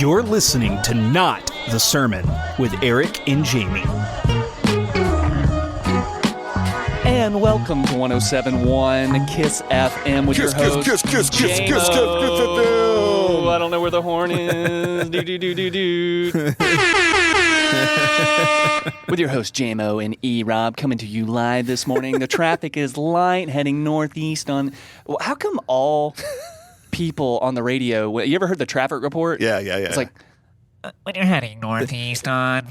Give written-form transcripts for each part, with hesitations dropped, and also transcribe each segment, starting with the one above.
You're listening to Not the Sermon with Eric and Jamie. And welcome to 107.1 Kiss FM with your host, J-Mo. I don't know where the horn is. With your host, J-Mo and E-Rob, coming to you live this morning. The traffic is light, heading northeast on... Well, how come all people on the radio... You ever heard the traffic report? Yeah. It's like... When you're heading northeast on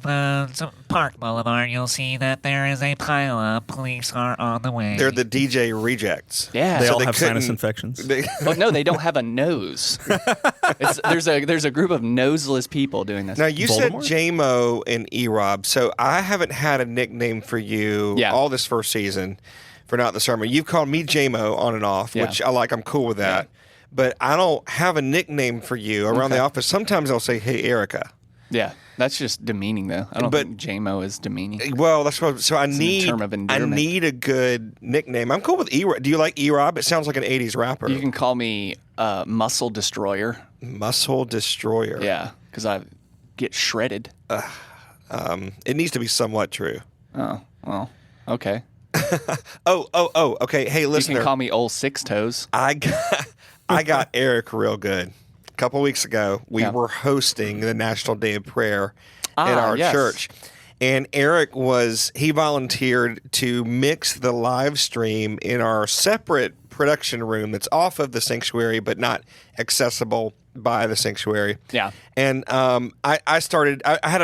Park Boulevard, you'll see that there is a pileup. Police are on the way. They're the DJ rejects. Yeah. They all have sinus infections. But no, they don't have a nose. There's a group of noseless people doing this. Now, you said J-Mo and E-Rob, so I haven't had a nickname for you all this first season for Not the Sermon. You've called me J-Mo on and off, which I like. I'm cool with that. Yeah. But I don't have a nickname for you around the office. Sometimes I'll say, "Hey, Erica." Yeah, that's just demeaning, though. I don't think J-Mo is demeaning. Well, that's what. So I need a good nickname. I'm cool with E-Rob. Do you like E-Rob? It sounds like an '80s rapper. You can call me Muscle Destroyer. Muscle Destroyer. Yeah, because I get shredded. It needs to be somewhat true. Oh, well, okay. Okay. Hey, listener. You can call me Old Six Toes. I got Eric real good. A couple weeks ago, we were hosting the National Day of Prayer at our church. And Eric he volunteered to mix the live stream in our separate production room that's off of the sanctuary, but not accessible by the sanctuary. Yeah. And I had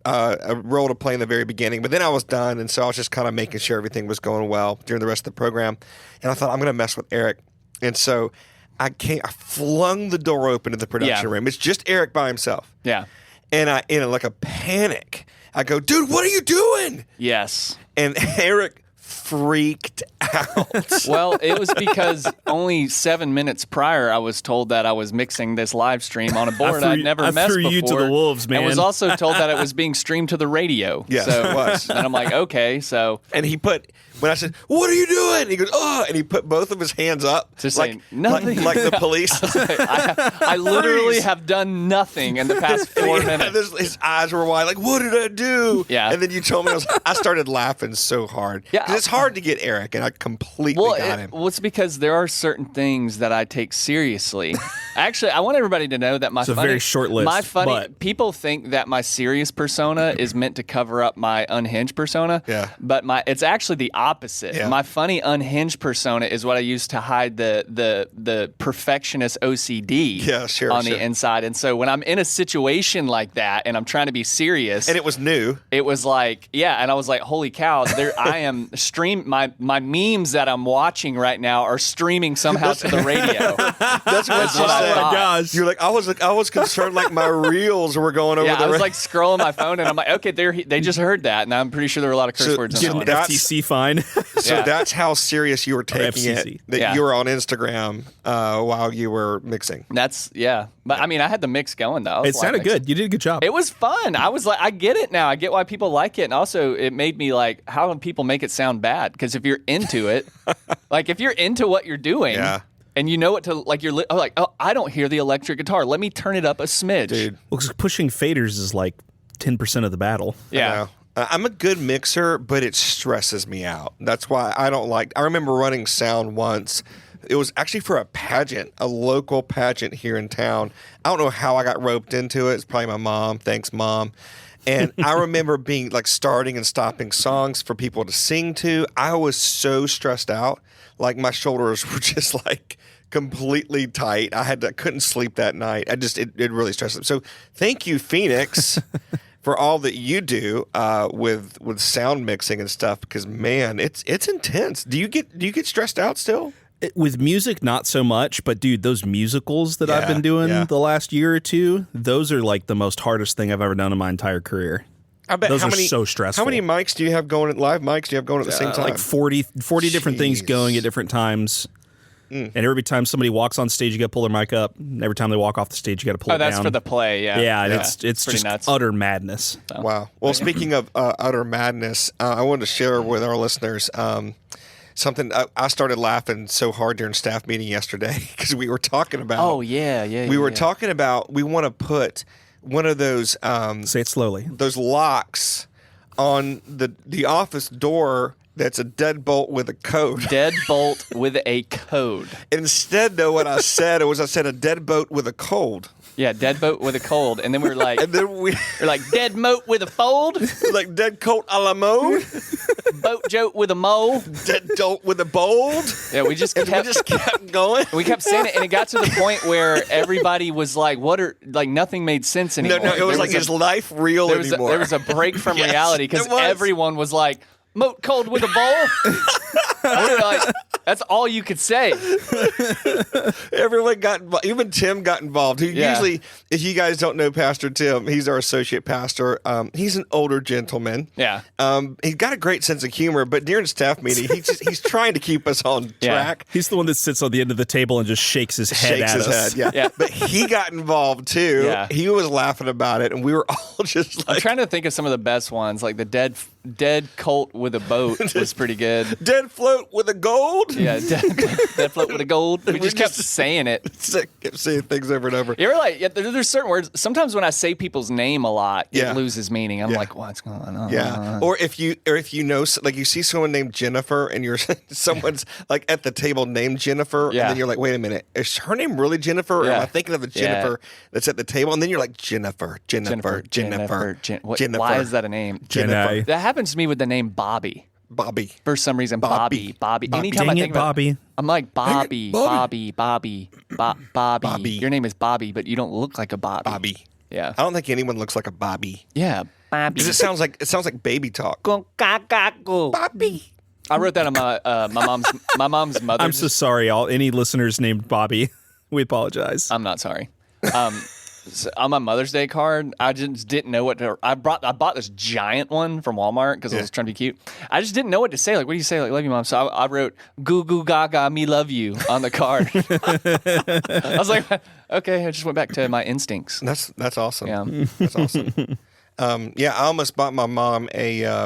a role to play in the very beginning, but then I was done. And so I was just kind of making sure everything was going well during the rest of the program. And I thought, I'm going to mess with Eric. And so I flung the door open to the production room. It's just Eric by himself. Yeah. And in like a panic, I go, "Dude, what are you doing?" Yes. And Eric freaked out. Well, it was because only 7 minutes prior, I was told that I was mixing this live stream on a board I'd never messed before. I threw you to the wolves, man. And was also told that it was being streamed to the radio. Yes, it was. And I'm like, okay, so. And when I said, "What are you doing?" He goes, "Oh," and he put both of his hands up. Just like nothing. Like the police. I literally have done nothing in the past 4 minutes. His eyes were wide, like, "What did I do?" Yeah. And then you told me, I started laughing so hard. Yeah. Because it's hard to get Eric, and I completely got him. Well, it's because there are certain things that I take seriously. Actually, I want everybody to know that it's a very short list. People think that my serious persona is meant to cover up my unhinged persona. Yeah. But it's actually the opposite. Yeah. My funny unhinged persona is what I use to hide the perfectionist OCD on the inside. And so when I'm in a situation like that and I'm trying to be serious, and it was new, it was like, and I was like, holy cow, I am my memes that I'm watching right now are streaming somehow to the radio. That's what I thought. Gosh. You're like, I was concerned like my reels were going over. Yeah, I was like scrolling my phone and I'm like, okay, they just heard that, and I'm pretty sure there were a lot of curse words in that one. FTC fine. So that's how serious you were taking it. That you were on Instagram while you were mixing. But I mean, I had the mix going though. It sounded good. You did a good job. It was fun. I was like, I get it now. I get why people like it, and also it made me like, how do people make it sound bad? Because if you're into it, like if you're into what you're doing. Yeah. And you know what to like. You're like, oh, I don't hear the electric guitar. Let me turn it up a smidge. Dude. Well, because pushing faders is like 10% of the battle. Yeah. I'm a good mixer, but it stresses me out. That's why I don't like. I remember running sound once. It was actually for a pageant, a local pageant here in town. I don't know how I got roped into it. It's probably my mom. Thanks, Mom. And I remember being like starting and stopping songs for people to sing to. I was so stressed out. Like my shoulders were just like completely tight. I couldn't sleep that night. It really stressed me. So thank you, Phoenix, for all that you do with sound mixing and stuff. Because man, it's intense. Do you get stressed out still? With music, not so much, but dude, those musicals that I've been doing the last year or two, those are like the most hardest thing I've ever done in my entire career. I bet those are so stressful. How many mics do you have going? Live mics do you have going at the same time? Like 40 different things going at different times. And every time somebody walks on stage, you got to pull their mic up. Every time they walk off the stage, you got to pull it down. Oh, that's for the play, it's just nuts. Utter madness. So. Wow. Well, speaking of utter madness, I wanted to share with our listeners something. I started laughing so hard during staff meeting yesterday because we were talking about. Oh, yeah. We were talking about we want to put one of those Say it slowly. those locks on the office door that's a deadbolt with a code. Deadbolt with a code. Instead, though, what I said was a deadbolt with a cold. Yeah, deadbolt with a cold. And then we were like, And then we're like dead moat with a fold, like dead coat a la mode, boat joke with a mole. dead dolt with a bold. Yeah, we just kept going. we kept saying it, and it got to the point where everybody was like, "What are like?" Nothing made sense anymore. No, it was like, is life real anymore? There was a break from Yes, reality because there was. everyone was like, "Moat cold with a bowl." We were like, that's all you could say. Everyone got involved. Even Tim got involved. Who Yeah. usually, if you guys don't know Pastor Tim, he's our associate pastor. He's an older gentleman. Yeah. He's got a great sense of humor, but during staff meeting, he's trying to keep us on Yeah. track. He's the one that sits on the end of the table and just shakes his head Shakes at his us. head, yeah. Yeah. But he got involved too. Yeah. He was laughing about it, and we were all just I'm like, trying to think of some of the best ones, like the dead colt with a boat was pretty good. dead float with a gold. Yeah, dead float with a gold. We just kept saying it. Kept saying things over and over. You ever like? Yeah, there's certain words. Sometimes when I say people's name a lot, Yeah. it loses meaning. I'm Yeah. like, what's going on? Yeah, or if you know, like you see someone named Jennifer, and you're someone's like at the table named Jennifer, Yeah. and then you're like, wait a minute, is her name really Jennifer? Or Yeah. am I thinking of the Jennifer that's at the table? And then you're like, Jennifer. Why is that a name? Jennifer. That happens to me with the name Bobby. Bobby. For some reason, Bobby. Anytime Dang I it, think about Bobby. I'm like Bobby. Bobby. Bobby. Your name is Bobby, but you don't look like a Bobby. Bobby. Yeah. I don't think anyone looks like a Bobby. Yeah. Bobby. Because it sounds like baby talk. Bobby. I wrote that on my mom's mother's. I'm so sorry, all any listeners named Bobby. We apologize. I'm not sorry. So on my Mother's Day card, I just didn't know what to. I bought this giant one from Walmart because I was trying to be cute. I just didn't know what to say. Like, what do you say? Like, love you, Mom. So I wrote "Goo Goo Gaga, me love you" on the card. I was like, okay. I just went back to my instincts. That's awesome. Yeah. That's awesome. I almost bought my mom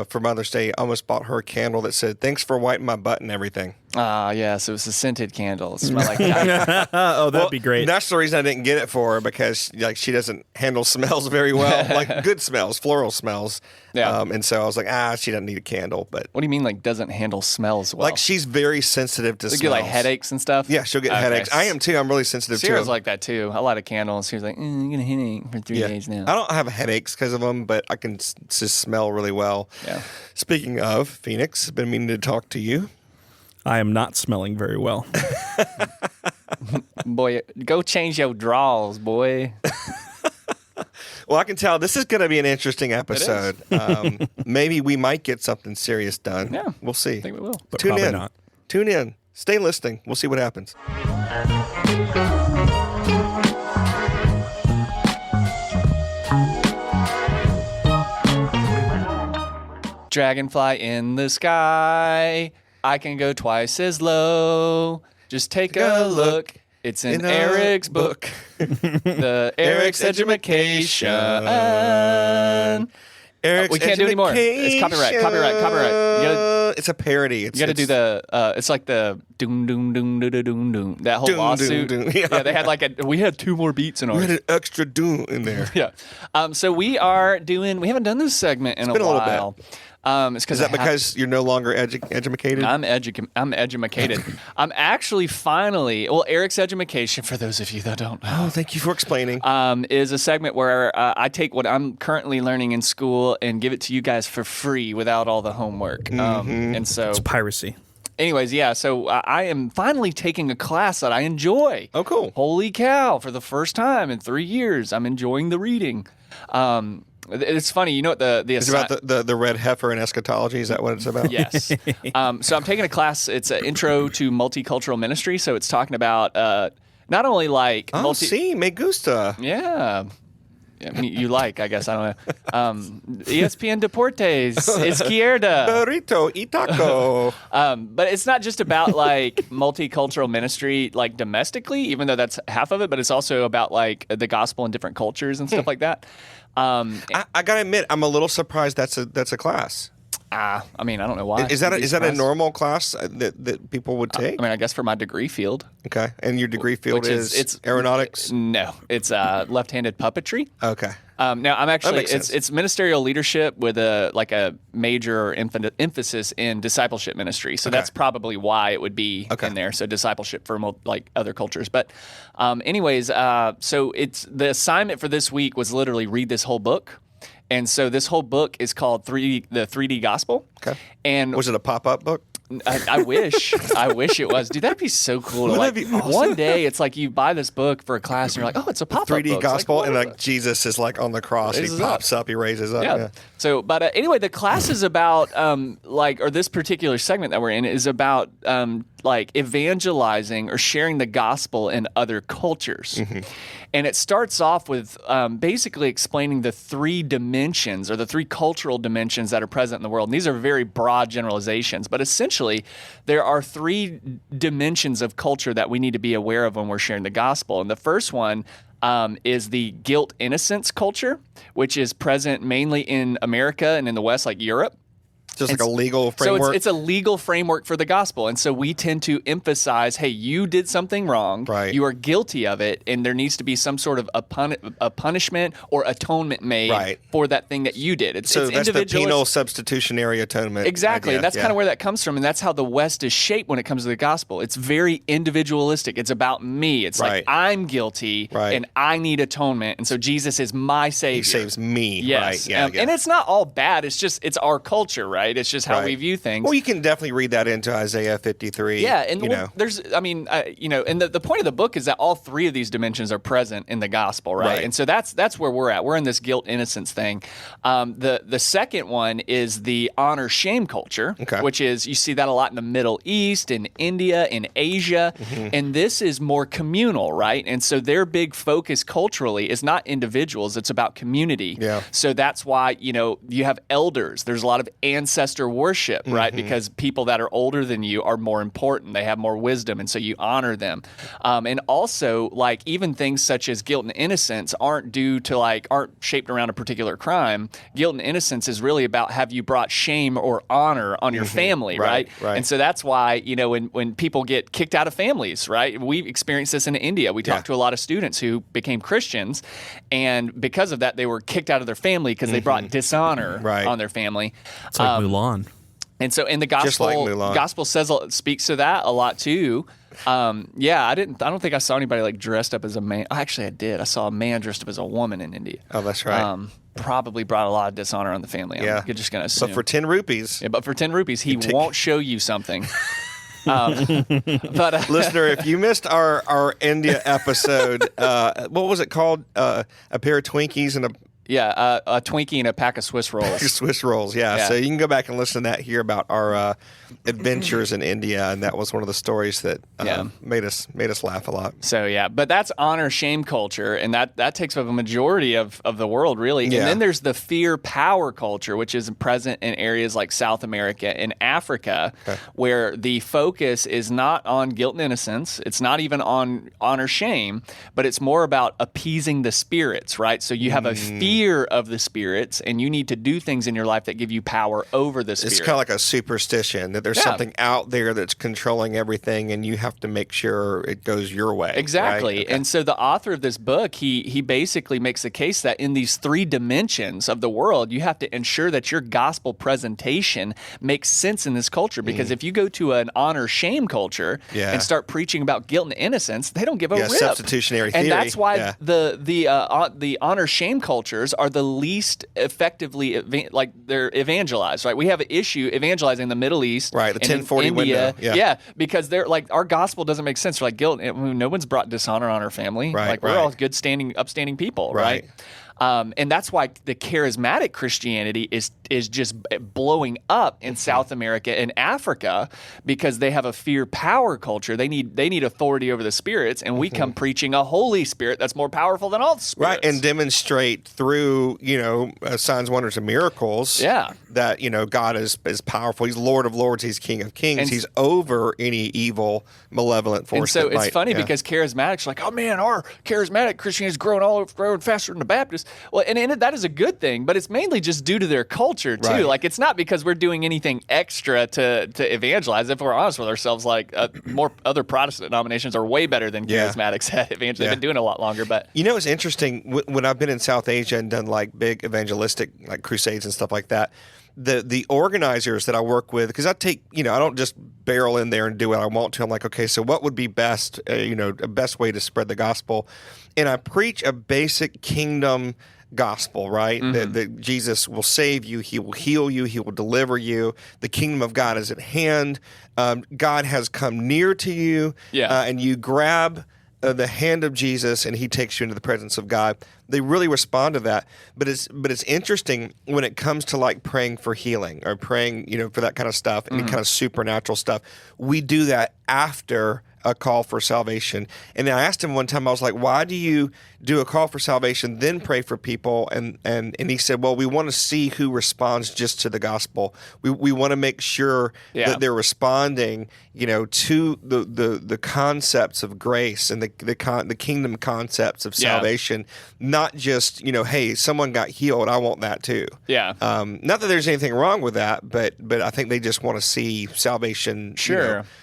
for Mother's Day. I almost bought her a candle that said, "Thanks for wiping my butt and everything." Yes, it was a scented candle. It smelled like that. Oh, that'd be great. That's the reason I didn't get it for her, because like she doesn't handle smells very well, like good smells, floral smells. Yeah. And so I was like, she doesn't need a candle. But What do you mean, like, doesn't handle smells well? like she's very sensitive to She'll smells. get like headaches and stuff. Yeah, she'll get Okay. headaches. I am too. I'm really sensitive Sarah's to them. like that too. I light a candle and she was like, "I'm gonna headache for 3 days now." I don't have headaches because of them, but I can just smell really well. Yeah. Speaking of Phoenix, been meaning to talk to you. I am not smelling very well. Boy, go change your drawers, boy. Well, I can tell this is going to be an interesting episode. Maybe we might get something serious done. Yeah. We'll see. I think we will. But Tune probably in. not. Tune in. Stay listening. We'll see what happens. Dragonfly in the sky. I can go twice as low. Just take a look. It's in Eric's book. The Eric's Edumakation. Eric's We can't do it anymore. It's copyright. You gotta, It's a parody. you gotta do the. It's like the doom doom doom doom doom doom. That whole Doom, doom, lawsuit. doom. Yeah, they had we had 2 more beats in We ours. had an extra doom in there. Yeah. So we haven't done this segment in been a little while. It's Is that because you're no longer educated? I'm edumacated. I'm actually finally, Eric's Edumakation, for those of you that don't know, Oh, thank you for explaining. is a segment where I take what I'm currently learning in school and give it to you guys for free without all the homework. And so, It's piracy. anyways, yeah, so I am finally taking a class that I enjoy. Oh, cool. Holy cow, for the first time in 3 years, I'm enjoying the reading. It's funny, you know what the It's about the red heifer and eschatology. Is that what it's about? Yes. So I'm taking a class. It's an intro to multicultural ministry. So it's talking about not only like me gusta. Yeah. I mean, you like, I guess. I don't know. ESPN Deportes, Izquierda. Burrito y taco. But it's not just about like multicultural ministry, like domestically, even though that's half of it, but it's also about like the gospel in different cultures and stuff like that. I gotta admit, I'm a little surprised that's a class. I mean, I don't know why. Is that a normal class that people would take? I mean, I guess for my degree field. Okay, and your degree field Which is aeronautics. No, it's left-handed puppetry. Okay. Now, I'm actually it's ministerial leadership with a major emphasis in discipleship ministry. So that's probably why it would be in there. So discipleship for other cultures. But anyways, so it's the assignment for this week was literally read this whole book. And so this whole book is called the 3D Gospel. Okay. And was it a pop-up book? I wish it was. Dude, that'd be so cool. Wouldn't that be awesome? One day, it's like you buy this book for a class, and you're like, oh, it's a pop-up 3D book. Gospel, and Jesus is like on the cross. He pops up. He raises up. Yeah. So, but anyway, the class is about or this particular segment that we're in is about evangelizing or sharing the gospel in other cultures. Mm-hmm. And it starts off with basically explaining the three dimensions or the three cultural dimensions that are present in the world. And these are very broad generalizations, but essentially there are three dimensions of culture that we need to be aware of when we're sharing the gospel. And the first one is the guilt innocence culture, which is present mainly in America and in the West, like Europe. Just like a legal framework? So it's a legal framework for the gospel. And so we tend to emphasize, hey, you did something wrong. Right. You are guilty of it, and there needs to be some sort of a punishment or atonement made for that thing that you did. So that's the penal substitutionary atonement. Exactly. And that's kind of where that comes from. And that's how the West is shaped when it comes to the gospel. It's very individualistic. It's about me. It's like I'm guilty and I need atonement. And so Jesus is my Savior. He saves me. Yes. Right. And it's not all bad. It's our culture, right? It's just how we view things. Well, you can definitely read that into Isaiah 53. Yeah, and there's, and the point of the book is that all three of these dimensions are present in the gospel, right? And so that's where we're at. We're in this guilt innocence thing. The second one is the honor shame culture, which is you see that a lot in the Middle East, in India, in Asia, and this is more communal, right? And so their big focus culturally is not individuals; it's about community. Yeah. So that's why you have elders. There's a lot of ancestor worship, right? Because people that are older than you are more important. They have more wisdom, and so you honor them. And also, even things such as guilt and innocence aren't shaped around a particular crime. Guilt and innocence is really about have you brought shame or honor on your family, right? And so that's why, when people get kicked out of families, right? We experienced this in India. We talked to a lot of students who became Christians, and because of that, they were kicked out of their family because they brought dishonor on their family. It's like Mulan. And so in the gospel speaks to that a lot too. I don't think I saw anybody dressed up as a man. Actually, I did. I saw a man dressed up as a woman in India. Oh, that's right. Probably brought a lot of dishonor on the family. I'm just going to assume. But for 10 rupees. Yeah, but for 10 rupees, he won't show you something. Listener, if you missed our India episode, what was it called? A pair of Twinkies and a Twinkie and a pack of Swiss rolls. Swiss rolls, yeah. So you can go back and listen to that, hear about our adventures in India, and that was one of the stories that made us laugh a lot. So but that's honor shame culture, and that takes up a majority of the world, really. Yeah. And then there's the fear power culture, which is present in areas like South America and Africa, where the focus is not on guilt and innocence. It's not even on honor shame, but it's more about appeasing the spirits, right? So you have a fear of the spirits, and you need to do things in your life that give you power over the spirits. It's kind of like a superstition that there's something out there that's controlling everything, and you have to make sure it goes your way. Exactly. Right? Okay. And so the author of this book, he basically makes the case that in these three dimensions of the world, you have to ensure that your gospel presentation makes sense in this culture. Because if you go to an honor shame culture and start preaching about guilt and innocence, they don't give a rip. Substitutionary theory. And that's why the honor shame cultures are the least effectively they're evangelized, right? We have an issue evangelizing the Middle East, right? The 1040 India, window, because they're our gospel doesn't make sense. They're guilt. No one's brought dishonor on our family. Right, we're all good, upstanding people, right? And that's why the charismatic Christianity is just blowing up in South America and Africa, because they have a fear power culture. They need authority over the spirits, and we come preaching a Holy Spirit that's more powerful than all the spirits. Right, and demonstrate through signs, wonders, and miracles. That God is powerful. He's Lord of Lords. He's King of Kings. And he's over any evil, malevolent force. And so it's funny because charismatics are like, oh man, our charismatic Christianity is growing faster than the Baptist. Well, and that is a good thing, but it's mainly just due to their culture too. Right. Like, it's not because we're doing anything extra to evangelize. If we're honest with ourselves, like more other Protestant denominations are way better than charismatics at evangelize. They've been doing it a lot longer. But you know, it's interesting when I've been in South Asia and done like big evangelistic like crusades and stuff like that. The organizers that I work with, because I take, I don't just barrel in there and do what I want to. I'm like, okay, so what would be best, a best way to spread the gospel? And I preach a basic kingdom gospel, right? That Jesus will save you, he will heal you, he will deliver you. The kingdom of God is at hand. God has come near to you, and you grab the hand of Jesus and he takes you into the presence of God. They really respond to that. But it's interesting when it comes to like praying for healing or praying, for that kind of stuff, any kind of supernatural stuff. We do that after a call for salvation. And I asked him one time, I was like, why do you do a call for salvation, then pray for people? And he said, well, we want to see who responds just to the gospel. We want to make sure that they're responding, to the concepts of grace and the kingdom concepts of salvation, not just, hey, someone got healed, I want that too. Yeah. Not that there's anything wrong with that, but I think they just want to see salvation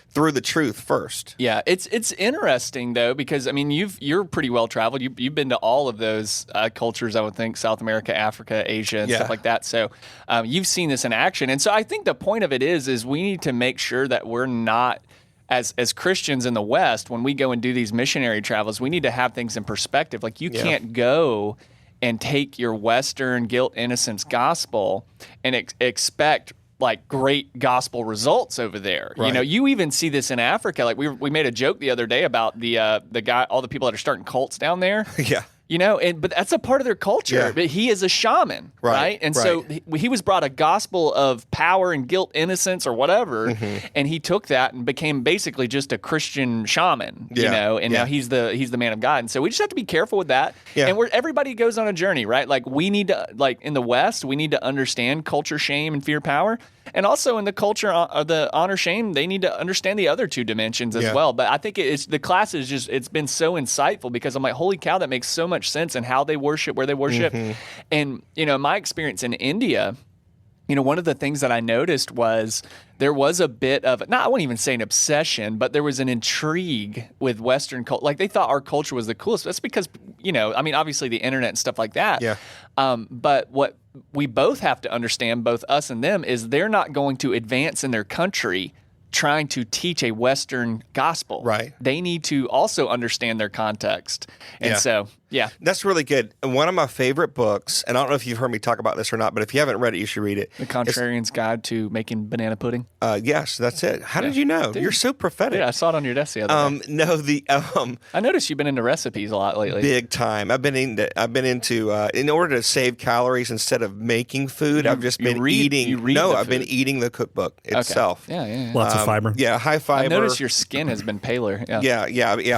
through the truth first. Yeah, it's interesting though, because I mean you're pretty well traveled. You've been to all of those cultures, I would think, South America, Africa, Asia, and stuff like that. So you've seen this in action, and so I think the point of it is we need to make sure that we're not, as Christians in the West, when we go and do these missionary travels, we need to have things in perspective. Like you can't go and take your Western guilt, innocence gospel and expect like great gospel results over there. Right. You even see this in Africa. Like we made a joke the other day about the guy, all the people that are starting cults down there. Yeah. But that's a part of their culture. Yeah. But he is a shaman, right? And so he was brought a gospel of power and guilt, innocence, or whatever, and he took that and became basically just a Christian shaman, and now he's the man of God. And so we just have to be careful with that. Yeah. And everybody goes on a journey, right? Like we need to, like in the West, we need to understand culture, shame, and fear, power. And also in the culture of the honor, shame, they need to understand the other two dimensions as well. But I think the class is it's been so insightful because I'm like, holy cow, that makes so much sense in how they worship, where they worship. And, my experience in India, one of the things that I noticed was there was a bit of, I won't even say an obsession, but there was an intrigue with Western culture. Like they thought our culture was the coolest. That's because, obviously the internet and stuff like that. Yeah. But what we both have to understand, both us and them, is they're not going to advance in their country trying to teach a Western gospel. Right. They need to also understand their context. And so, That's really good. And one of my favorite books, and I don't know if you've heard me talk about this or not, but if you haven't read it, you should read it. The Contrarian's Guide to Making Banana Pudding. Yes, that's it. How did you know? Dude, you're so prophetic. Yeah, I saw it on your desk the other day. I noticed you've been into recipes a lot lately. Big time. I've been into in order to save calories instead of making food, I've just been eating. I've been eating the cookbook itself. Okay. Yeah. Lots of fiber. Yeah, high fiber. I noticed your skin has been paler. Yeah.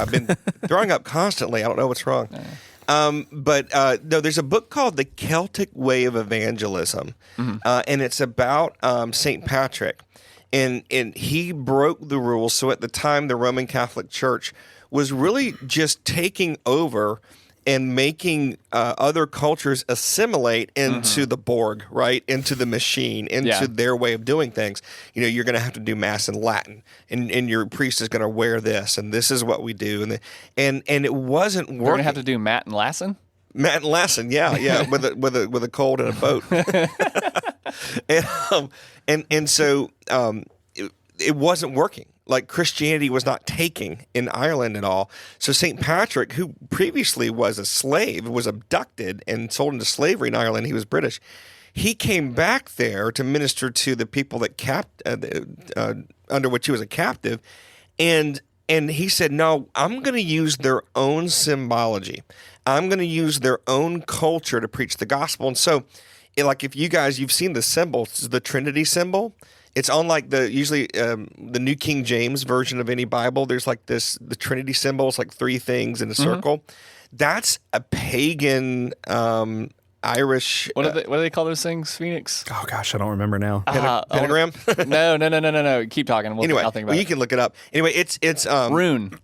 I've been throwing up constantly. I don't know what's wrong. But there's a book called The Celtic Way of Evangelism, and it's about St. Patrick. And he broke the rules. So at the time, the Roman Catholic Church was really just taking over and making other cultures assimilate into the Borg, right? Into the machine, into their way of doing things. You're going to have to do Mass in Latin, and your priest is going to wear this, and this is what we do. And it wasn't working. We're going to have to do Matt and Lassen? Matt and Lassen, yeah, with a cold and a boat. So it wasn't working. Like Christianity was not taking in Ireland at all. So St. Patrick, who previously was a slave, was abducted and sold into slavery in Ireland. He was British. He came back there to minister to the people that under which he was a captive. And he said, no, I'm going to use their own symbology. I'm going to use their own culture to preach the gospel. And so, like if you've seen the symbol, the Trinity symbol. It's on like the New King James version of any Bible. There's like the Trinity symbol. It's like three things in a circle. That's a pagan Irish. What do they call those things, Phoenix? Oh gosh, I don't remember now. Pentagram? No. Keep talking. Anyway, I'll think about you can look it up. Anyway, it's rune.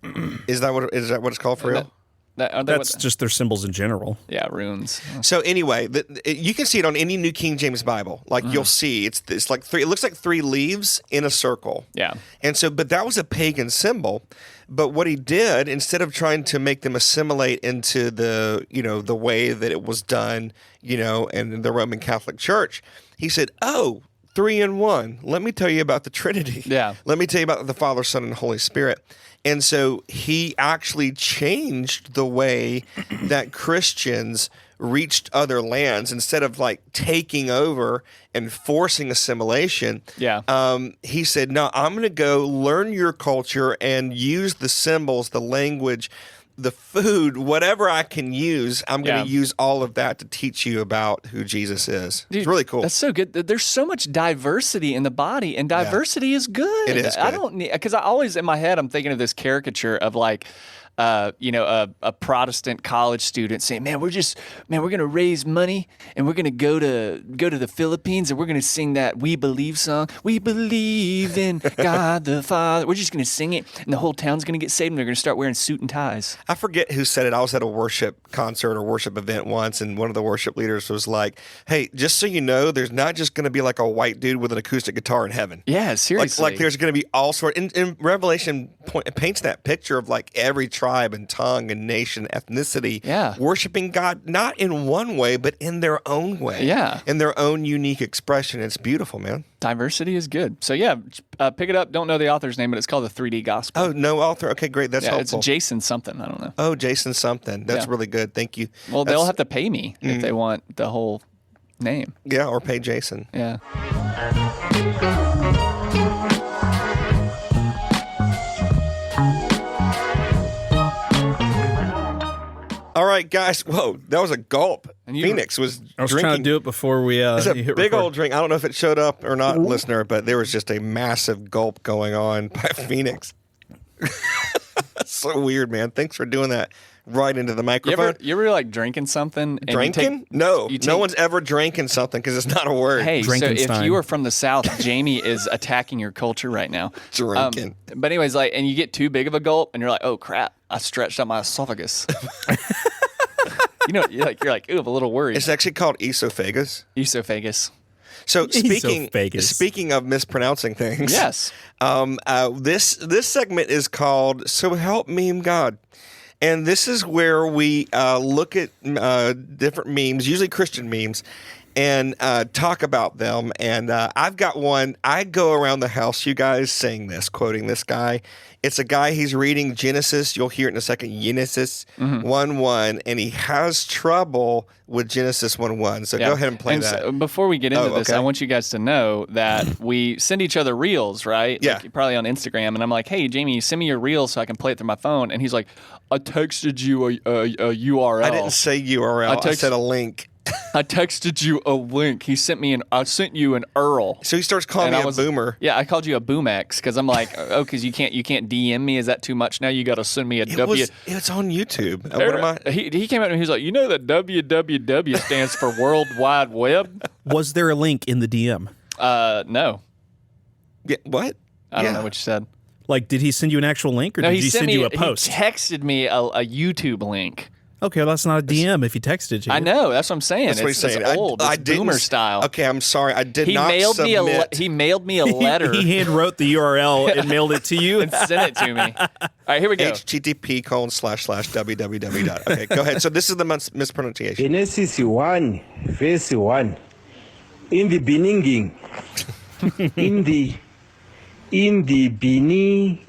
Is that what it's called for real? That's just their symbols in general. Yeah, runes. So anyway, you can see it on any New King James Bible. Like you'll see it's like three. It looks like 3 leaves in a circle. Yeah. And so, but that was a pagan symbol. But what he did, instead of trying to make them assimilate into the way that it was done, in the Roman Catholic Church, he said, "Oh, 3 in 1. Let me tell you about the Trinity. Yeah. Let me tell you about the Father, Son, and Holy Spirit." And so he actually changed the way that Christians reached other lands. Instead of like taking over and forcing assimilation. Yeah. He said, "No, I'm going to go learn your culture and use the symbols, the language, the food, whatever I can use. I'm going to use all of that to teach you about who Jesus is." Dude, it's really cool. That's so good. There's so much diversity in the body, and diversity is good. It is good. I don't need, because I always in my head I'm thinking of this caricature of like, a Protestant college student saying, we're going to raise money and we're going to go to the Philippines and we're going to sing that We Believe song. We believe in God the Father. We're just going to sing it and the whole town's going to get saved and they're going to start wearing suit and ties. I forget who said it. I was at a worship concert or worship event once, and one of the worship leaders was like, "Hey, just so you know, there's not just going to be like a white dude with an acoustic guitar in heaven. Yeah, seriously. Like there's going to be all sorts." And Revelation paints that picture of like every tribe and tongue and nation, ethnicity, worshiping God not in one way, but in their own way. Yeah. In their own unique expression. It's beautiful, man. Diversity is good. So pick it up. Don't know the author's name, but it's called The 3D Gospel. Oh, no author. Okay, great. That's helpful. It's Jason something. I don't know. Oh, Jason something. That's really good. Thank you. Well, they'll have to pay me if they want the whole name. Yeah, or pay Jason. Yeah. All right, guys. Whoa, that was a gulp. Phoenix was I was drinking. trying to do it before we It's a hit big record. old drink. I don't know if it showed up or not, listener, but there was just a massive gulp going on by Phoenix. That's so weird, man. Thanks for doing that right into the microphone. You ever like drinking something? And Drinking? No one's ever drinking something because it's not a word. Hey, so if Drinkenstein. you are from the South, Jamie is attacking your culture right now. Drinking. But anyways, and you get too big of a gulp, and you're like, "Oh crap! I stretched out my esophagus." you're like, "Ooh, I'm a little worried." It's actually called esophagus. Esophagus. So Esophagus. speaking of mispronouncing things, Yes. This segment is called "So Help Meme God," and this is where we look at different memes, usually Christian memes, and talk about them. And I've got one. I go around the house, you guys, saying this, quoting this guy. It's a guy, he's reading Genesis. You'll hear it in a second. Genesis 1:1, and he has trouble with Genesis 1:1. So go ahead and play that. So before we get into this, I want you guys to know that we send each other reels, right? Yeah. Like, probably on Instagram. And I'm like, "Hey, Jamie, send me your reel so I can play it through my phone." And he's like, "I texted you a URL." I didn't say URL. I said a link. I texted you a link. I sent you an URL. So he starts calling me a boomer. Yeah, I called you a boomex because I'm like, because you can't DM me. Is that too much now? You got to send me a W. It's on YouTube. What am I? He came out and he was like, that www stands for World Wide Web. Was there a link in the DM? No. Yeah, what? I don't know what you said. Like, did he send you an actual link, or did he send you a post? He texted me a YouTube link. Okay, well, that's not a DM if he texted you. I know. That's what I'm saying. That's what he's saying. It's old. It's boomer style. Okay, I'm sorry. I did He not mailed submit. He mailed me a letter. He hand wrote the URL and mailed it to you. and sent it to me. All right, here we go. http://www. Okay, go ahead. So this is the mispronunciation. Genesis 1, verse 1. In the beginning, in the beginning,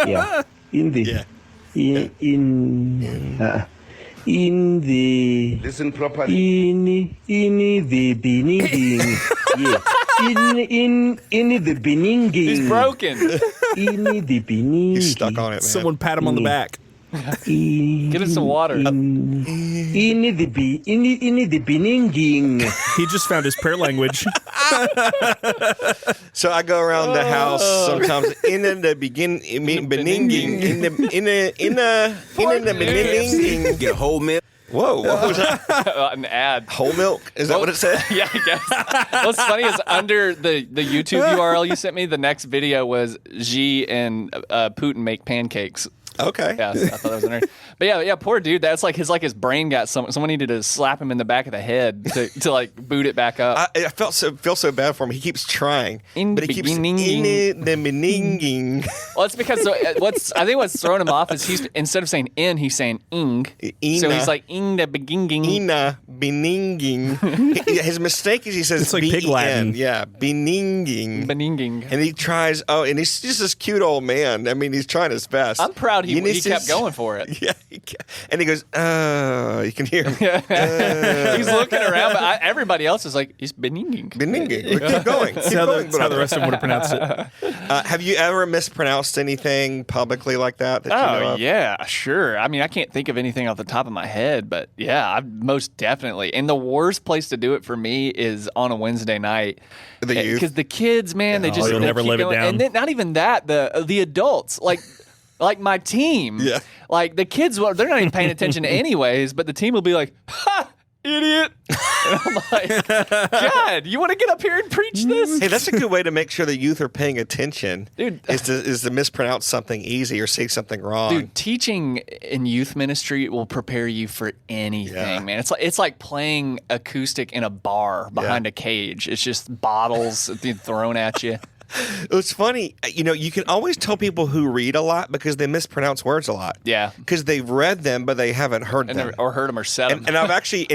yeah, in the. Yeah. In the Listen properly. in the beginning, yeah. In the beginning. He's broken. In the beginning. He's stuck on it, man. Someone pat him on the back. Get us some water. In the beginning. He just found his prayer language. So I go around the house sometimes in the beginning, in the beginning. Get whole milk. Whoa, what was that? An ad. Whole milk? Is that what it said? Yeah, I guess. What's funny is under the YouTube URL you sent me, the next video was Xi and Putin make pancakes. Okay. Yeah, so I thought that was interesting. But yeah, poor dude. That's like his brain got someone needed to slap him in the back of the head to like boot it back up. I feel so bad for him. He keeps trying, but he keeps Well, it's because I think what's throwing him off is he's instead of saying in, he's saying ing. So he's like ing the beginging. Ina beninging. His mistake is he says it's like pig Latin. Yeah, beninging. Beninging. And he tries. Oh, and he's just this cute old man. I mean, he's trying his best. I'm proud he kept going for it. Yeah, and he goes, you can hear him. He's looking around, but everybody else is like, he's beninging. Beninging. Keep going. That's how the rest of them would have pronounced it. Have you ever mispronounced anything publicly like that you know of? Yeah, sure. I mean, I can't think of anything off the top of my head, but yeah, I've most definitely. And the worst place to do it for me is on a Wednesday night. The youth? Because the kids, man, they just you'll never live it down. And then, not even that, the adults, like my team. Yeah. Like the kids, they're not even paying attention anyways, but the team will be like, ha! Idiot. And I'm like, God, you want to get up here and preach this? Hey, that's a good way to make sure the youth are paying attention. Dude. Is to mispronounce something easy or say something wrong. Dude, teaching in youth ministry will prepare you for anything, man. It's like playing acoustic in a bar behind a cage. It's just bottles thrown at you. It's funny, you can always tell people who read a lot because they mispronounce words a lot. Yeah. Because they've read them, but they haven't heard them. Or heard them or said them. And I've actually,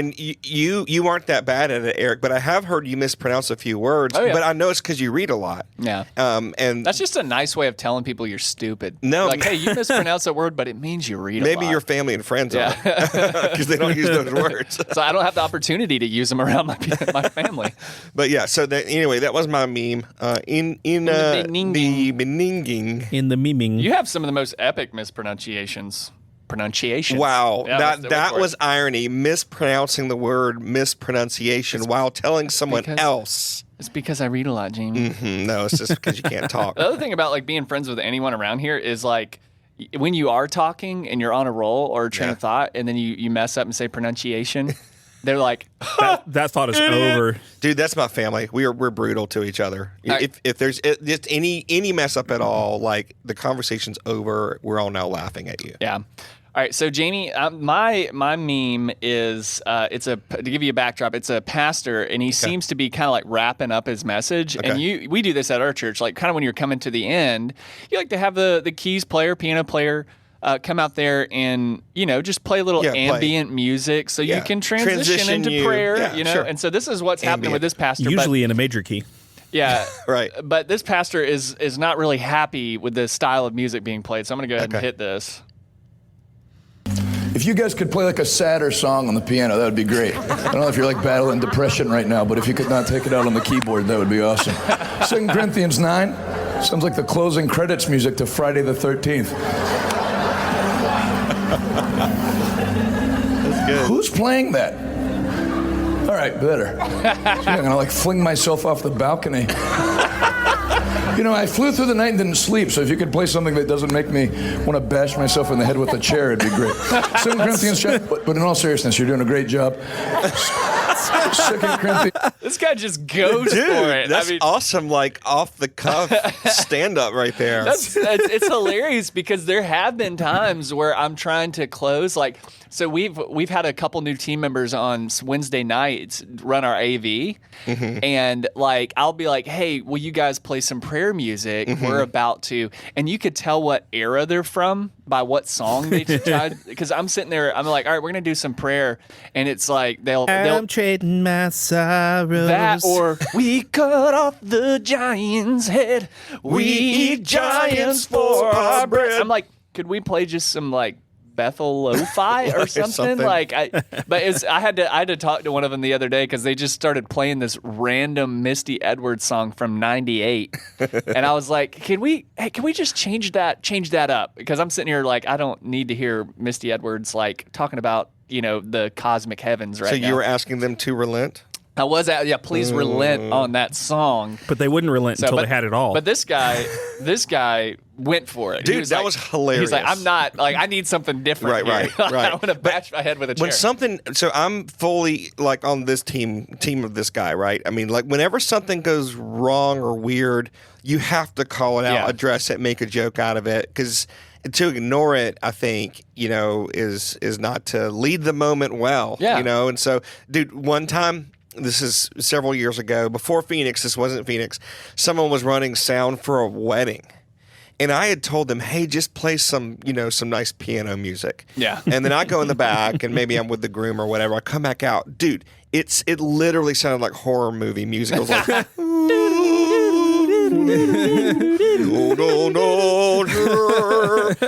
you aren't that bad at it, Eric, but I have heard you mispronounce a few words, but I know it's because you read a lot. Yeah. And that's just a nice way of telling people you're stupid. No. Like, hey, you mispronounced that word, but it means you read a lot. Maybe your family and friends are, because they don't use those words. So I don't have the opportunity to use them around my family. But yeah, so anyway, that was my meme. The beninging. In the memeing. You have some of the most epic mispronunciations. Wow, Yeah, that was irony. Mispronouncing the word mispronunciation while telling someone else. It's because I read a lot, Jamie. No, it's just because you can't talk. The other thing about like being friends with anyone around here is like when you are talking and you're on a roll or a train of thought, and then you mess up and say pronunciation. They're like, that thought is over. Dude, that's my family. We're brutal to each other. If there's just any mess up at all, like the conversation's over, we're all now laughing at you. Yeah. All right. So Jamie, my meme is to give you a backdrop. It's a pastor, and he seems to be kind of like wrapping up his message. Okay. And we do this at our church, like kind of when you're coming to the end, you like to have the keys player, piano player. Come out there and, just play a little ambient music so you can transition into prayer, Sure. And so this is what's happening with this pastor. Usually in a major key. Yeah. Right. But this pastor is not really happy with the style of music being played. So I'm going to go ahead and hit this. If you guys could play like a sadder song on the piano, that would be great. I don't know if you're like battling depression right now, but if you could not take it out on the keyboard, that would be awesome. 2 Corinthians 9 sounds like the closing credits music to Friday the 13th. That's good. Who's playing that? All right, better. I'm gonna like fling myself off the balcony. I flew through the night and didn't sleep, so if you could play something that doesn't make me want to bash myself in the head with a chair, it'd be great. 2 Corinthians chapter, but in all seriousness, you're doing a great job. 2 Corinthians. This guy just goes for it. That's awesome, like off the cuff stand up right there. It's hilarious because there have been times where I'm trying to close. Like, so we've had a couple new team members on Wednesday nights run our AV, and like I'll be like, hey, will you guys play some prayer music? We're about to, and you could tell what era they're from by what song they tried. Because I'm sitting there, I'm like, all right, we're gonna do some prayer, and it's like they'll trading my sorrows. that or we cut off the giant's head. We eat giants for our bread. I'm like, could we play just some like Bethel lo-fi or something? Like, I had to talk to one of them the other day because they just started playing this random Misty Edwards song from '98, and I was like, can we just change that up? Because I'm sitting here like, I don't need to hear Misty Edwards like talking about the cosmic heavens right now. So you were asking them to relent? I was please relent on that song. But they wouldn't relent until they had it all. But this guy went for it. Dude, that was hilarious. He's like, I'm not, like, I need something different. Right. I want to bash my head with a chair. So I'm fully like on this team of this guy, right? I mean, like whenever something goes wrong or weird, you have to call it out, address it, make a joke out of it. Because to ignore it, I think, is not to lead the moment well. Yeah. And so, dude, one time, this is several years ago, before Phoenix, this wasn't Phoenix, someone was running sound for a wedding. And I had told them, hey, just play some nice piano music. Yeah. And then I go in the back, and maybe I'm with the groom or whatever. I come back out. Dude, it literally sounded like horror movie music. It was like,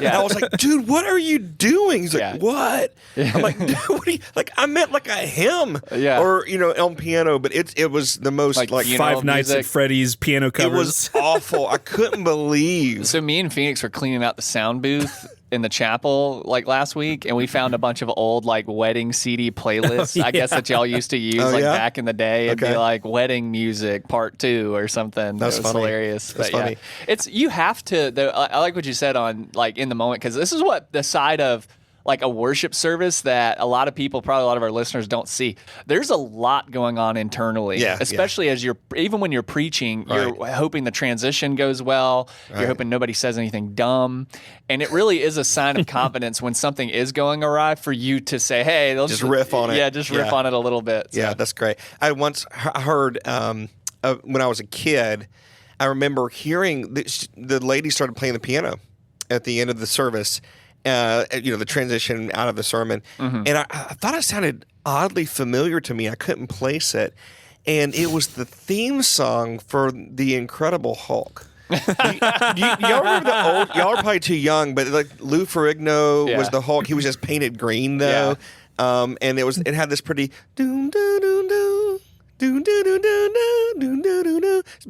Yeah. I was like, dude, what are you doing? He's like, Yeah. what? I'm like, dude, what are you, like, I meant like a hymn. Yeah. Or, on piano, but it was the most Like, like Five Nights music. at Freddy's piano it covers. was awful. I couldn't believe. So me and Phoenix were cleaning out the sound booth in the chapel like last week, and we found a bunch of old like wedding CD playlists. I guess that y'all used to use back in the day. It'd be like wedding music part 2 or something. That's it was funny. hilarious. That's But funny. Yeah, it's you have to. I like what you said on like in the moment, because this is what the side of like a worship service that a lot of people, probably a lot of our listeners, don't see. There's a lot going on internally, especially as even when you're preaching, you're hoping the transition goes well. You're hoping nobody says anything dumb. And it really is a sign of confidence when something is going awry for you to say, hey, Just riff on it. Yeah, just riff on it a little bit. So. Yeah, that's great. I once heard when I was a kid, I remember hearing the lady started playing the piano at the end of the service. The transition out of the sermon. And I thought it sounded oddly familiar to me. I couldn't place it. And it was the theme song for The Incredible Hulk. Y'all remember the old, y'all are probably too young, but like Lou Ferrigno was the Hulk. He was just painted green though. And it had this pretty doom doo doo doo.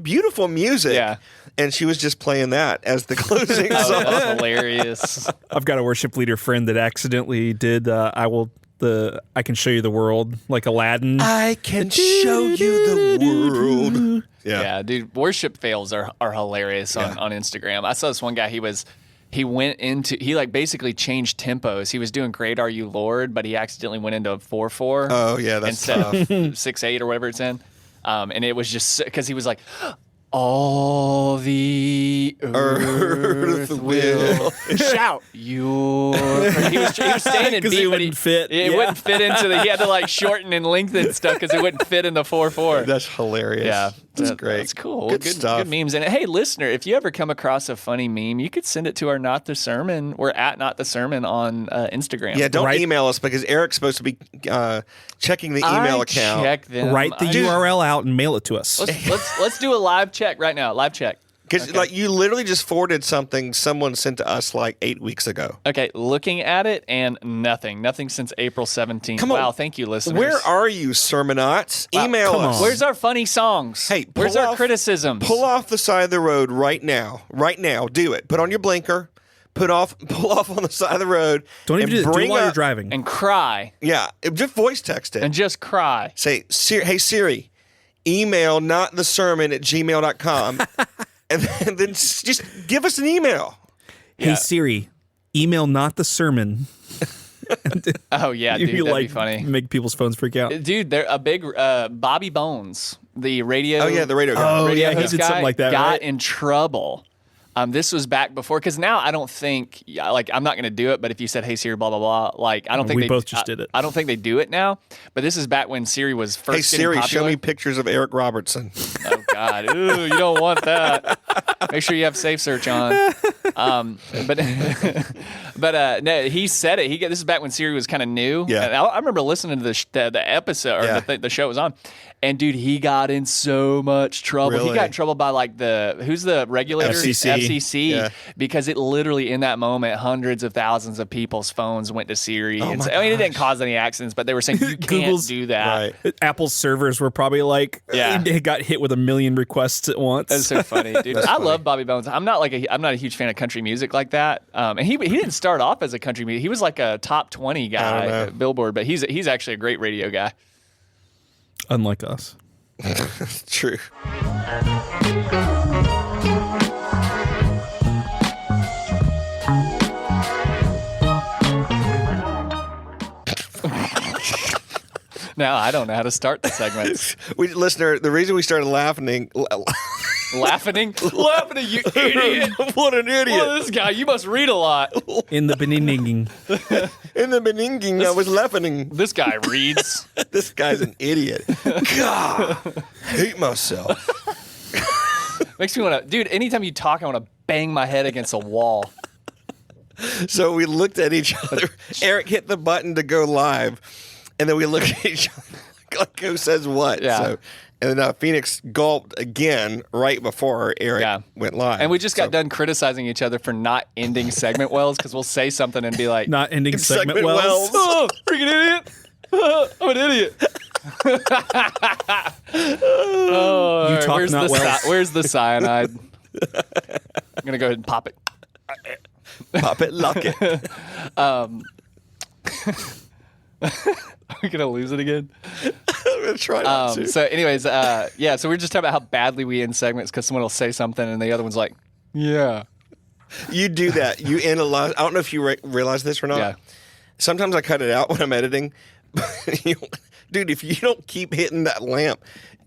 Beautiful music. Yeah. And she was just playing that as the closing song. That's hilarious. I've got a worship leader friend that accidentally did I can show you the world, like Aladdin. I can show you the world. Yeah, dude, worship fails are hilarious on Instagram. I saw this one guy, he like basically changed tempos. He was doing Great Are You Lord, but he accidentally went into a 4/4. Oh, yeah, that's instead of 6/8 or whatever it's in. And it was just because he was like, all the earth will shout your. He was staying in 'Cause beat, it but wouldn't fit. It wouldn't fit into the. He had to like shorten and lengthen stuff because it wouldn't fit in the 4/4. That's hilarious. Yeah, that's great. That's cool. Good stuff. Good memes. And hey, listener, if you ever come across a funny meme, you could send it to our Not the Sermon. We're at Not the Sermon on Instagram. Yeah, don't email us because Eric's supposed to be checking the email account. Check them. Write the URL out and mail it to us. Let's do a live check right now. Live check. Because like you literally just forwarded something someone sent to us like 8 weeks ago. Okay, looking at it and nothing since April 17th. Come on. Wow, thank you, listeners. Where are you, sermonauts? Email come us. on. Where's our funny songs? Hey, where's our criticisms? Pull off the side of the road right now. Right now. Do it. Put on your blinker. Pull off on the side of the road. Don't even and do it. Do it bring while you're up- driving. And cry Yeah, just voice text it. and just cry. Say, hey Siri, email notthesermon@gmail.com. And then just give us an email. Hey Siri, email not the sermon. Oh yeah, dude, You that'd be funny. make people's phones freak out. Dude, they're a big Bobby Bones, the radio. Oh yeah, the radio guy. Oh, yeah, he host did something guy, like that, Got right? in trouble. This was back before, because now I don't think, like, I'm not going to do it, but if you said, hey, Siri, blah, blah, blah, like, I don't think We both just did it. I don't think they do it now, but this is back when Siri was first Hey getting Siri, popular. show me pictures of Eric Robertson. Oh, God. Ooh, you don't want that. Make sure you have Safe Search on. But no, he said it. This is back when Siri was kind of new. Yeah. And I remember listening to the episode, or Yeah. the show was on. And dude, he got in so much trouble. He Really? got in trouble by like who's the regulator? FCC. Yeah. Because it literally in that moment, hundreds of thousands of people's phones went to Siri. Oh And my so, I mean, it didn't gosh. cause any accidents, but they were saying you can't Google's- do that. Right. Apple's servers were probably like, they got hit with 1 million requests at once. That's so funny, dude. I love Bobby Bones. I'm not a huge fan of country music like that. And he didn't start off as a country music. He was like a top 20 guy at Billboard, but he's actually a great radio guy. Unlike us. True. Now I don't know how to start the segments. Listener, the reason we started laughing Laughing, you idiot! What an idiot! Look at this guy. You must read a lot. In the beninging. In the beninging, I was laughing. This guy reads. This guy's an idiot. God, hate myself. Makes me want to, dude. Anytime you talk, I want to bang my head against a wall. So we looked at each other. Eric hit the button to go live, and then we looked at each other like who says what. Yeah. So, and then Phoenix gulped again right before Eric went live. And we just got done criticizing each other for not ending segment wells because we'll say something and be like, Not ending segment wells. "Oh, freaking idiot! I'm an idiot." Oh, You talk not well. Where's the cyanide? I'm gonna go ahead and pop it. Pop it, lock it. Are we gonna lose it again? I'm gonna try not to. So, anyways, so we're just talking about how badly we end segments because someone will say something and the other one's like, "Yeah." You do that. You end a lot. I don't know if you realize this or not. Yeah. Sometimes I cut it out when I'm editing. Dude, if you don't keep hitting that lamp,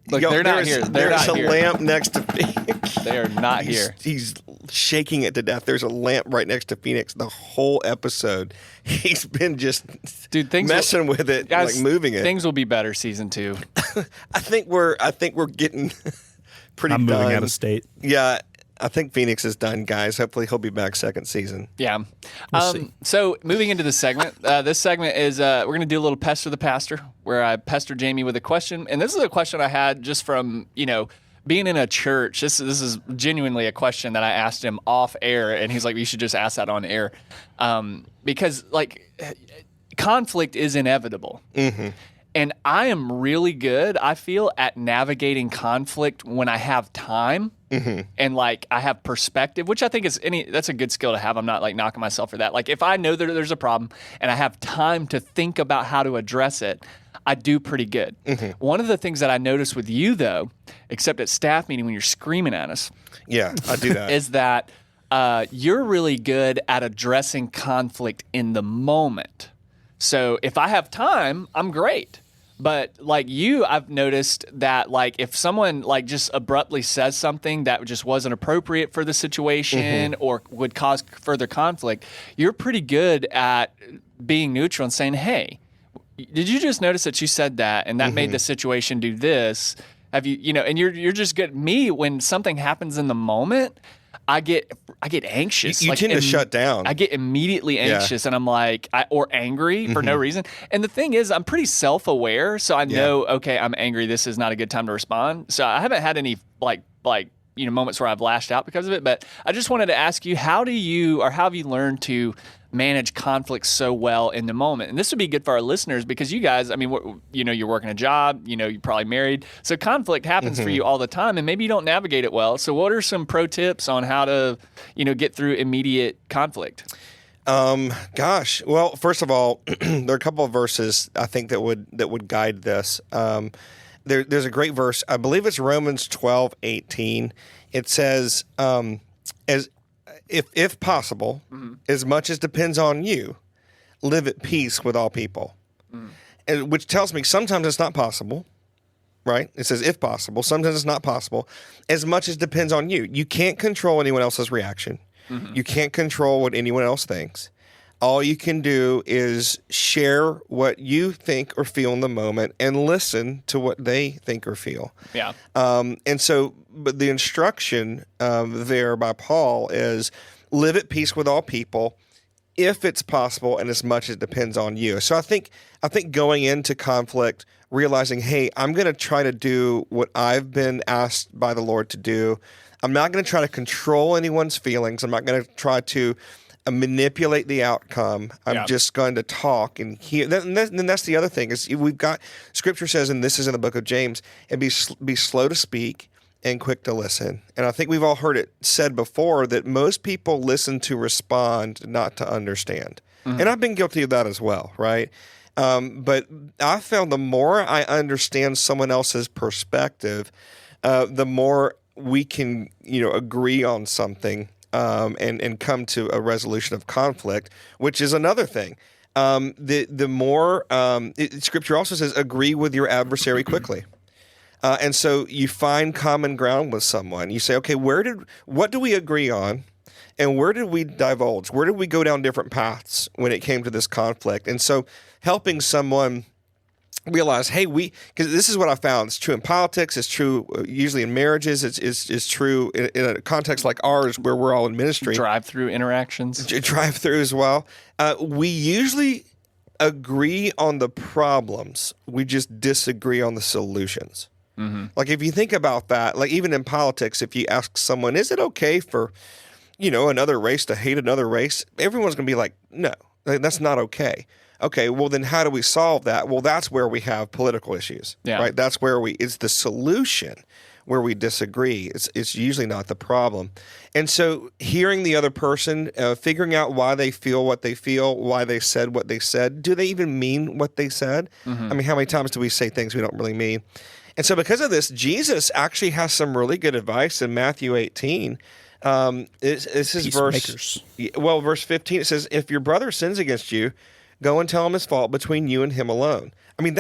Look, they're not here. There's a here. lamp next to Phoenix. They are not here. He's shaking it to death. There's a lamp right next to Phoenix the whole episode. He's been just messing with it, guys, like moving it. Things will be better season 2. I think we're getting pretty I'm done. moving out of state. Yeah, I think Phoenix is done, guys. Hopefully he'll be back second season. Yeah. We'll see. So moving into the segment, this segment is we're going to do a little Pester the Pastor, where I pester Jamie with a question. And this is a question I had just from, being in a church. This is genuinely a question that I asked him off air, and he's like, "You should just ask that on air," because conflict is inevitable. Mm-hmm. And I am really good, I feel, at navigating conflict when I have time and I have perspective, which I think that's a good skill to have. I'm not knocking myself for that. Like if I know that there's a problem and I have time to think about how to address it, I do pretty good. Mm-hmm. One of the things that I noticed with you though, except at staff meeting when you're screaming at us. Yeah, I do that. Is that you're really good at addressing conflict in the moment. So if I have time, I'm great. But I've noticed that if someone just abruptly says something that just wasn't appropriate for the situation or would cause further conflict, you're pretty good at being neutral and saying, "Hey, did you just notice that you said that and that made the situation do this? Have you, and you're just good." Me, when something happens in the moment, I get anxious. You tend to shut down. I get immediately anxious, and I'm or angry for no reason. And the thing is, I'm pretty self-aware, so I know, okay, I'm angry. This is not a good time to respond. So I haven't had any moments where I've lashed out because of it. But I just wanted to ask you, how have you learned to manage conflict so well in the moment? And this would be good for our listeners because you guys, you're working a job, you're probably married. So conflict happens for you all the time and maybe you don't navigate it well. So what are some pro tips on how to, get through immediate conflict? Gosh. Well, first of all, there are a couple of verses I think that would guide this. There's a great verse. I believe it's Romans 12:18. It says, if possible, as much as depends on you, live at peace with all people. And which tells me sometimes it's not possible, right? It says if possible. Sometimes it's not possible. As much as depends on you. You can't control anyone else's reaction. You can't control what anyone else thinks. All you can do is share what you think or feel in the moment and listen to what they think or feel. Yeah. But the instruction there by Paul is live at peace with all people if it's possible and as much as it depends on you. So I think going into conflict, realizing, hey, I'm going to try to do what I've been asked by the Lord to do. I'm not going to try to control anyone's feelings. I'm not going to try to manipulate the outcome. I'm just going to talk and hear. Then that's the other thing is we've got Scripture says, and this is in the book of James, and be slow to speak and quick to listen. And I think we've all heard it said before that most people listen to respond, not to understand. And I've been guilty of that as well, right? But I found the more I understand someone else's perspective, the more we can, agree on something. And come to a resolution of conflict, which is another thing. The more Scripture also says, agree with your adversary quickly. And so you find common ground with someone. You say, okay, what do we agree on? And where did we divulge? Where did we go down different paths when it came to this conflict? And so helping someone realize, hey, because this is what I found. It's true in politics. It's true usually in marriages. It's true in a context like ours where we're all in ministry. Drive-through interactions. Drive-through as well. We usually agree on the problems. We just disagree on the solutions. Mm-hmm. Like if you think about that, like even in politics, if you ask someone, is it okay for another race to hate another race? Everyone's going to be like, no, that's not okay. Okay, well then how do we solve that? Well, that's where we have political issues, right? That's where it's the solution where we disagree. It's usually not the problem. And so hearing the other person, figuring out why they feel what they feel, why they said what they said. Do they even mean what they said? Mm-hmm. I mean, how many times do we say things we don't really mean? And so because of this, Jesus actually has some really good advice in Matthew 18. It's his verse 15. It says, if your brother sins against you, go and tell him his fault between you and him alone. I mean,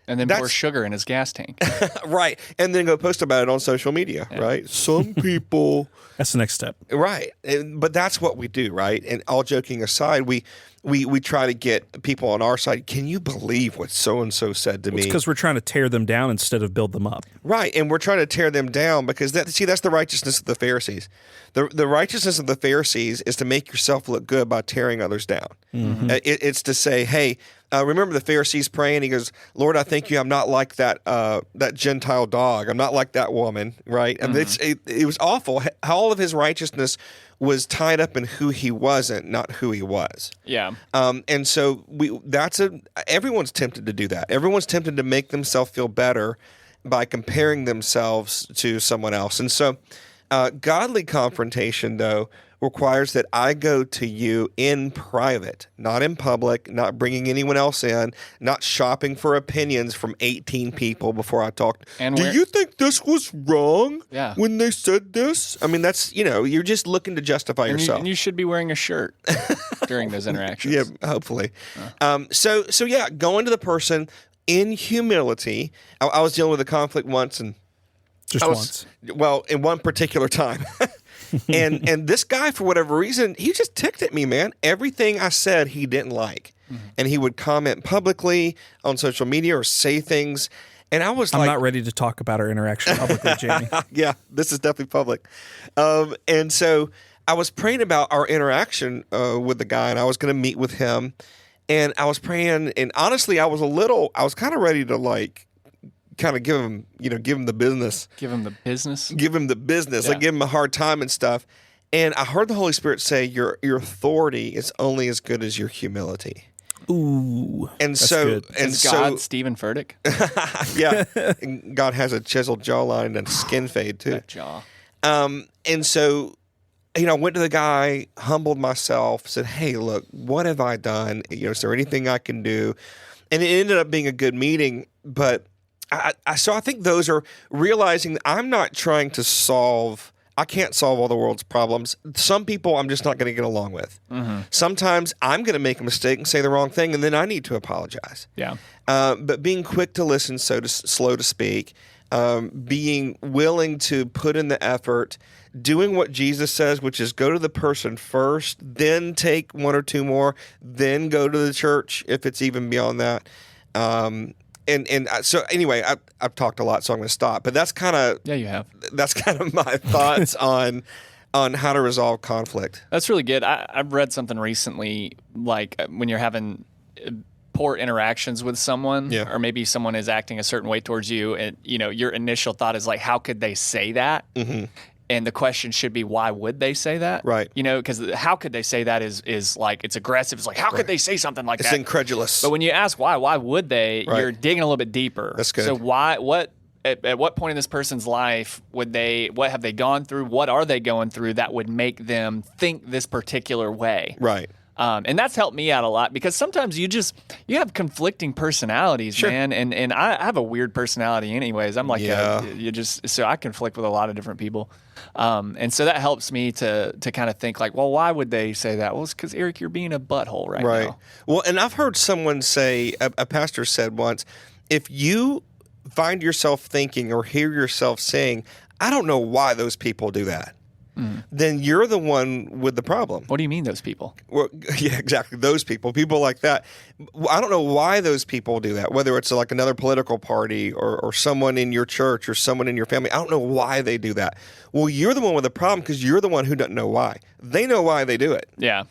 and then pour sugar in his gas tank. Right. And then go post about it on social media, right? Some people... That's the next step. Right. But that's what we do, right? And all joking aside, we try to get people on our side. Can you believe what so-and-so said to me? It's because we're trying to tear them down instead of build them up. Right. And we're trying to tear them down because that's the righteousness of the Pharisees. The righteousness of the Pharisees is to make yourself look good by tearing others down. Mm-hmm. It's to say, hey, remember the Pharisees praying? He goes, Lord, I thank you I'm not like that Gentile dog. I'm not like that woman, right? And it was awful. All of his righteousness was tied up in who he wasn't, not who he was. Yeah. And so everyone's tempted to do that. Everyone's tempted to make themselves feel better by comparing themselves to someone else. And so godly confrontation, though, requires that I go to you in private, not in public, not bringing anyone else in, not shopping for opinions from 18 people before I talk. Do you think this was wrong when they said this? I mean, that's, you're just looking to justify yourself. And you should be wearing a shirt during those interactions. Yeah, hopefully. So going to the person in humility. I was dealing with a conflict once and once. Well, in one particular time. and this guy, for whatever reason, he just ticked at me, man. Everything I said he didn't like. Mm-hmm. And he would comment publicly on social media or say things. And I was I'm not ready to talk about our interaction publicly, Jamie. Yeah, this is definitely public. And so I was praying about our interaction with the guy, and I was going to meet with him. And I was praying, and honestly, I was kind of ready to kind of give him the business. Give him the business? Give him the business. Yeah. Like give him a hard time and stuff. And I heard the Holy Spirit say, your authority is only as good as your humility. Ooh. And that's so, good. and is so, God Stephen Furtick? Yeah. And God has a chiseled jawline and a skin fade too. That jaw. And so, I went to the guy, humbled myself, said, hey, look, what have I done? Is there anything I can do? And it ended up being a good meeting, but so I think those are realizing that I'm not trying to I can't solve all the world's problems. Some people I'm just not going to get along with. Mm-hmm. Sometimes I'm going to make a mistake and say the wrong thing, and then I need to apologize. Yeah. But being quick to listen, slow to speak, being willing to put in the effort, doing what Jesus says, which is go to the person first, then take one or two more, then go to the church if it's even beyond that. So anyway, I've talked a lot, so I'm going to stop. But that's kind of you have. That's kind of my thoughts on how to resolve conflict. That's really good. I've read something recently, like when you're having poor interactions with someone, or maybe someone is acting a certain way towards you, and your initial thought is like, how could they say that? Mm-hmm. And the question should be, why would they say that? Right. Because how could they say that is like, it's aggressive. It's like, how could they say something like that? It's incredulous. But when you ask why would they, you're digging a little bit deeper. That's good. So at what point in this person's life what have they gone through? What are they going through that would make them think this particular way? Right. And that's helped me out a lot because sometimes you have conflicting personalities, man. And I have a weird personality anyways. I'm like, so I conflict with a lot of different people. And so that helps me to kind of think like, well, why would they say that? Well, it's because, Eric, you're being a butthole right now. Well, and I've heard someone say, a pastor said once, if you find yourself thinking or hear yourself saying, I don't know why those people do that, then you're the one with the problem. What do you mean, those people? Well, yeah, exactly. Those people like that. I don't know why those people do that, whether it's like another political party or someone in your church or someone in your family. I don't know why they do that. Well, you're the one with the problem because you're the one who doesn't know why. They know why they do it. Yeah.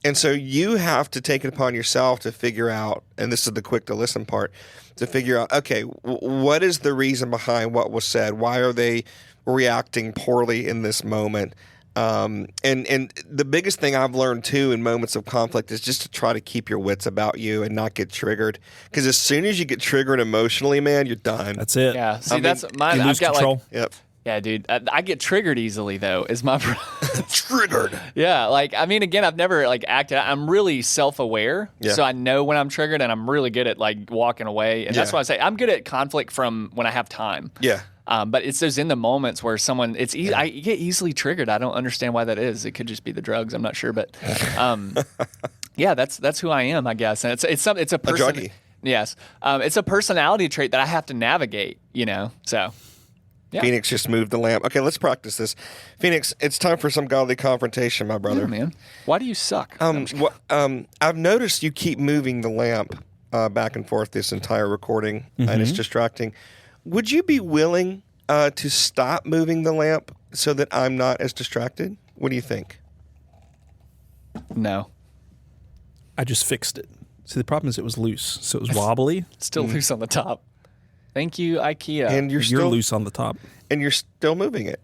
And so you have to take it upon yourself to figure out, and this is the quick to listen part, to figure out, okay, what is the reason behind what was said? Why are they reacting poorly in this moment? And the biggest thing I've learned too in moments of conflict is just to try to keep your wits about you and not get triggered. Because as soon as you get triggered emotionally, man, you're done. That's it. Yeah. See, that's mine. You lose I've got control. like, Yep. yeah, dude. I get triggered easily though. Is my Triggered. Yeah, like I mean, again, I've never like acted. I'm really self-aware, so I know when I'm triggered, and I'm really good at like walking away. And that's why I say I'm good at conflict from when I have time. Yeah. But it's those in the moments where someone I get easily triggered. I don't understand why that is. It could just be the drugs. I'm not sure, but yeah, that's who I am, I guess. And it's a person. A druggie. Yes, it's a personality trait that I have to navigate. So. Yeah. Phoenix just moved the lamp. Okay, let's practice this. Phoenix, it's time for some godly confrontation, my brother. Yeah, man. Why do you suck? I've noticed you keep moving the lamp back and forth this entire recording, and it's distracting. Would you be willing to stop moving the lamp so that I'm not as distracted? What do you think? No. I just fixed it. See, the problem is it was loose, so it was wobbly. Still loose on the top. Thank you, IKEA. And you're still loose on the top, and you're still moving it.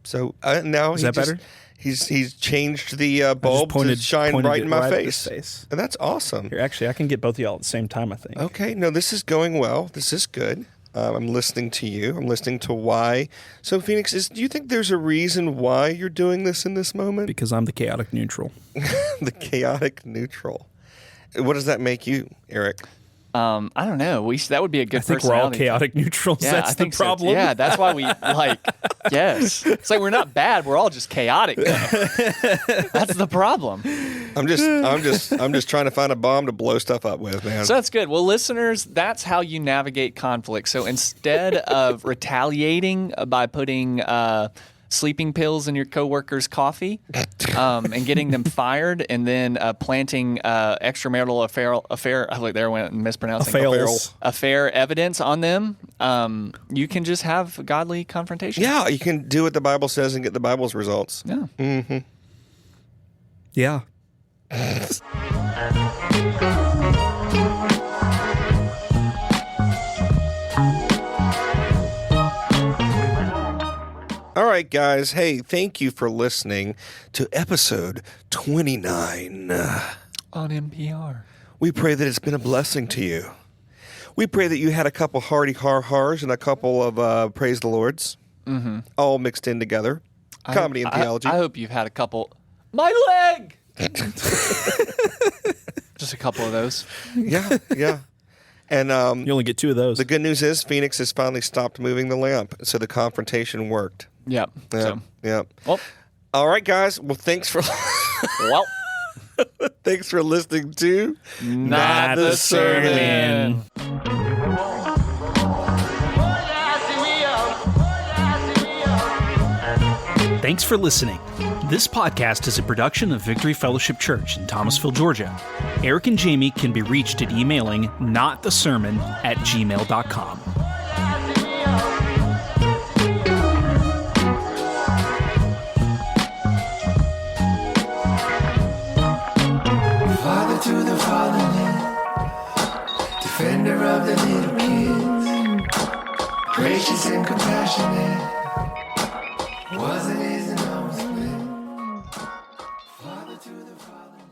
So now is that better? He's changed the bulb to shine right in my face, and that's awesome. Here, actually, I can get both of y'all at the same time. I think. Okay, no, this is going well. This is good. I'm listening to you. I'm listening to why. So, Phoenix, do you think there's a reason why you're doing this in this moment? Because I'm the chaotic neutral. The chaotic neutral. What does that make you, Eric? I don't know. That would be a good. I think we're all chaotic neutrals. Yeah, that's the problem. So. Yeah, that's why we like. Yes, it's like we're not bad. We're all just chaotic. That's the problem. I'm just trying to find a bomb to blow stuff up with, man. So that's good. Well, listeners, that's how you navigate conflict. So instead of retaliating by putting sleeping pills in your coworker's coffee and getting them fired, and then planting extramarital affair. Look, there I went mispronouncing. Affair evidence on them. You can just have godly confrontation. Yeah, you can do what the Bible says and get the Bible's results. Yeah. Mm-hmm. Yeah. All right, guys. Hey, thank you for listening to episode 29 on NPR. We pray that it's been a blessing to you. We pray that you had a couple hearty har-hars and a couple of praise the Lords, all mixed in together. Comedy and theology. I hope you've had a couple. My leg! Just a couple of those. Yeah. And you only get 2 of those. The good news is Phoenix has finally stopped moving the lamp, so the confrontation worked. Yep. Yep. Well, all right, guys. Well, thanks for thanks for listening to Not the Sermon. Thanks for listening. This podcast is a production of Victory Fellowship Church in Thomasville, Georgia. Eric and Jamie can be reached at emailing notthesermon@gmail.com. Father to the fatherless, defender of the little kids, gracious and compassionate, wasn't, isn't, always been. Father to the fatherless.